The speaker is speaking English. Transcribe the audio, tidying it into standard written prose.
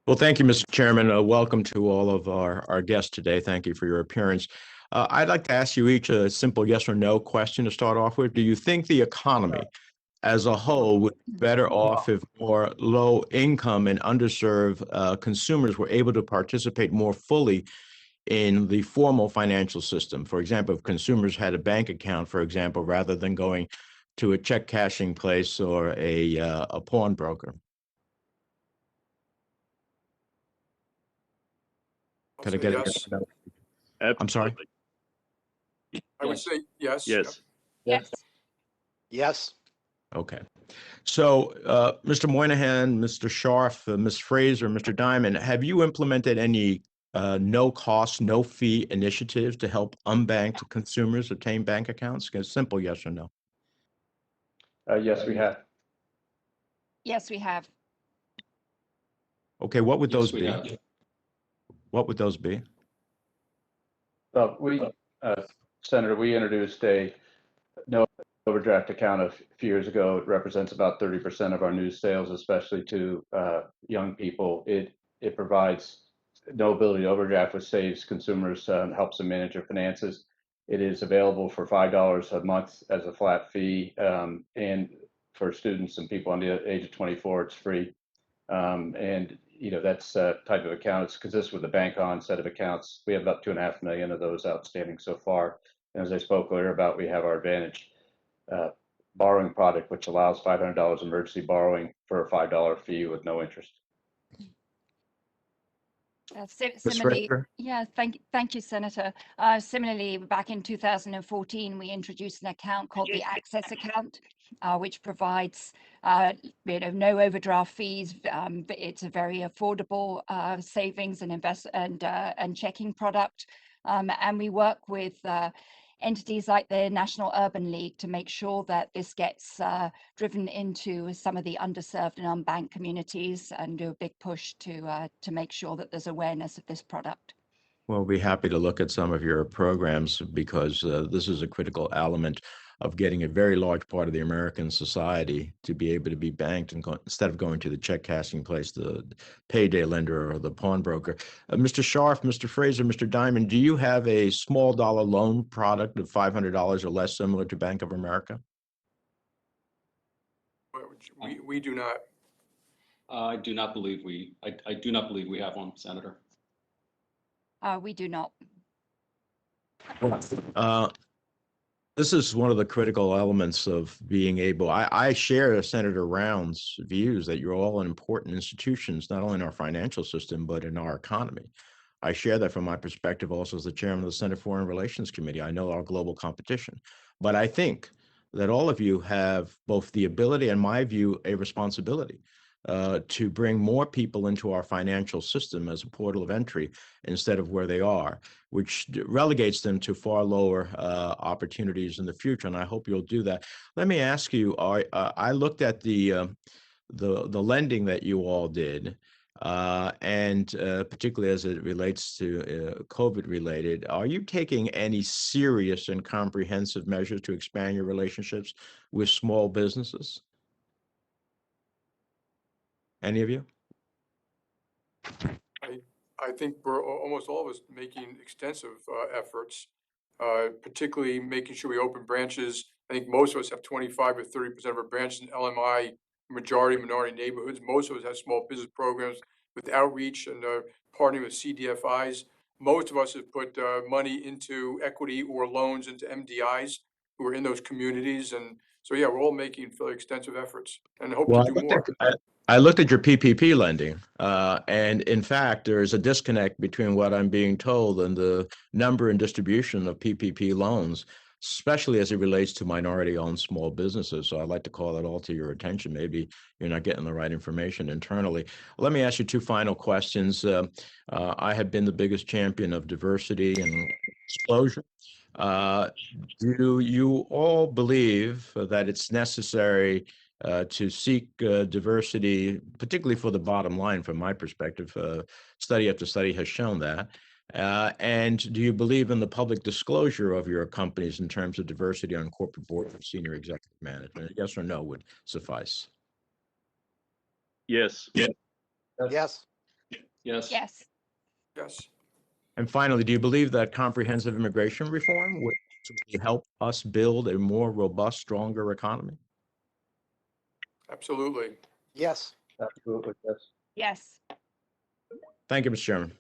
Well, thank you, Mr. Chairman. Welcome to all of our guests today. Thank you for your appearance. I'd like to ask you each a simple yes or no question to start off with. Do you think the economy as a whole would be better off if more low income and underserved consumers were able to participate more fully in the formal financial system? For example, if consumers had a bank account, for example, rather than going to a check cashing place or a pawnbroker. I'll Could I say get yes. I'm sorry. Absolutely. I would say yes. Yes. Yes. Yes. Okay. So, Mr. Moynihan, Mr. Scharf, Ms. Fraser, Mr. Diamond, have you implemented any no cost, no fee initiatives to help unbanked consumers obtain bank accounts? A simple yes or no. Yes, we have. Yes, we have. Okay, what would Yes, those we be? have. What would those be? Senator, we introduced a no overdraft account a few years ago. It represents about 30% of our new sales, especially to young people. It provides no ability to overdraft, which saves consumers, helps them manage their finances. It is available for $5 a month as a flat fee, and for students and people under the age of 24, it's free. And that's a type of account. It's consists with a bank-on set of accounts. We have about 2.5 million of those outstanding so far. And as I spoke earlier about, we have our Advantage borrowing product, which allows $500 emergency borrowing for a $5 fee with no interest. Similarly, yeah, thank you, Senator. Similarly, back in 2014, we introduced an account called the Access Account, which provides no overdraft fees. It's a very affordable savings and checking product, and we work with entities like the National Urban League to make sure that this gets driven into some of the underserved and unbanked communities, and do a big push to make sure that there's awareness of this product. Well, we'll be happy to look at some of your programs because this is a critical element of getting a very large part of the American society to be able to be banked and instead of going to the check cashing place, the payday lender or the pawnbroker. Mr. Scharf, Mr. Fraser, Mr. Diamond, do you have a small dollar loan product of $500 or less similar to Bank of America? We do not. I do not believe I do not believe we have one, Senator. We do not. This is one of the critical elements of being able, I share Senator Round's views that you're all important institutions, not only in our financial system, but in our economy. I share that from my perspective also as the chairman of the Senate Foreign Relations Committee. I know our global competition, but I think that all of you have both the ability and, my view, a responsibility to bring more people into our financial system as a portal of entry instead of where they are, which relegates them to far lower opportunities in the future. And I hope you'll do that. Let me ask you, I looked at the lending that you all did, and particularly as it relates to COVID related, are you taking any serious and comprehensive measures to expand your relationships with small businesses? Any of you? I think we're almost all of us making extensive efforts, particularly making sure we open branches. I think most of us have 25 or 30% of our branches in LMI, majority minority neighborhoods. Most of us have small business programs with outreach and partnering with CDFIs. Most of us have put money into equity or loans into MDIs who are in those communities. And so, yeah, we're all making fairly extensive efforts and hope to do more. I looked at your PPP lending, and in fact, there is a disconnect between what I'm being told and the number and distribution of PPP loans, especially as it relates to minority-owned small businesses. So I'd like to call that all to your attention. Maybe you're not getting the right information internally. Let me ask you two final questions. I have been the biggest champion of diversity and disclosure. Do you all believe that it's necessary to seek diversity, particularly for the bottom line, from my perspective? Study after study has shown that. And do you believe in the public disclosure of your companies in terms of diversity on corporate board or senior executive management? Yes or no would suffice. Yes. Yes. Yes. Yes. Yes. And finally, do you believe that comprehensive immigration reform would help us build a more robust, stronger economy? Absolutely. Yes. Absolutely, yes. Yes. Thank you, Mr. Chairman.